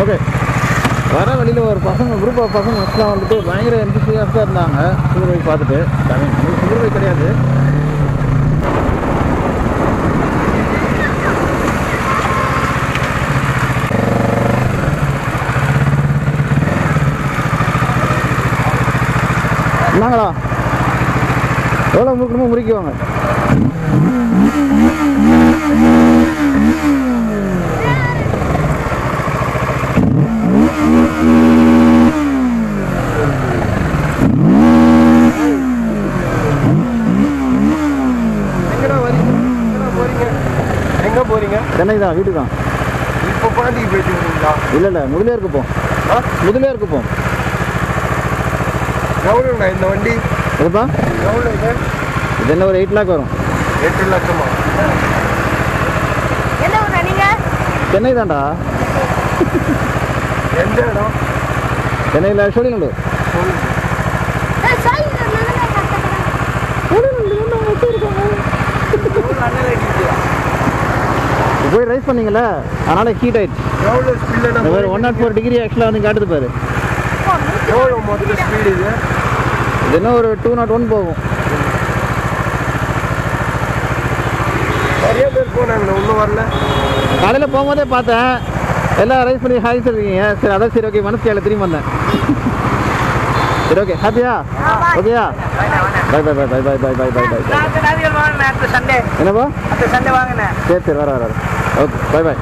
Okay. வர வழியில் ஒரு பசங்க குரூப் ஆஃப் பசங்க ஃபஸ்ட்லாம் வந்துட்டு பயங்கர என்தூசியாஸ்டாக இருந்தாங்க சுகர் பைக் பார்த்துட்டு. நம்மளுக்கு சுகர் பைக் கிடையாது. என்னங்களா எவ்வளோ முறுக்கணுமோ முறிக்குவாங்க. எங்கே போகிறீங்க? சென்னை தான், வீட்டுக்கு தான். இப்போ பாண்டிக்கு போயிட்டு வரீங்களா? இல்லை முதலியாருக்கு போம். முதலியாருக்கு போம். எவ்வளோண்ணா இந்த வண்டி? எதுப்பா? எவ்வளோ இது? இது என்ன ஒரு 8 lakh வரும். 8 லட்சமா? என்ன ஊரா நீங்கள்? சென்னை தான்டா. எந்த இடம்? சென்னையில் சோழிநல்லூர். போய் ரைஸ் பண்ணீங்களே அதனால ஹீட் ஆயிடுச்சு. எவ்வளோ ஸ்பீடில்? ஒரு 104 டிகிரி ஆக்சுவலாக வந்து காட்டுது பாரு. எவ்வளோ மொத்தம் ஸ்பீடு இது? இது என்ன ஒரு 201 போகும். நிறைய பேர் போனாங்க, ஒன்றும் வரல. காலையில் போகும்போதே பார்த்தேன் எல்லாம் ரைஸ் பண்ணி ஹாய் சொல்லுவீங்க. சரி அதான் சரி ஓகே மனசு கேட்கல திரும்பி வந்தேன். சரி ஓகே ஹாப்பியா? ஓகேயா? Bye bye bye bye bye bye bye bye bye. Sunday என்னப்பா? சண்டே வாங்கினேன். சரி வர ஓகே பை பை.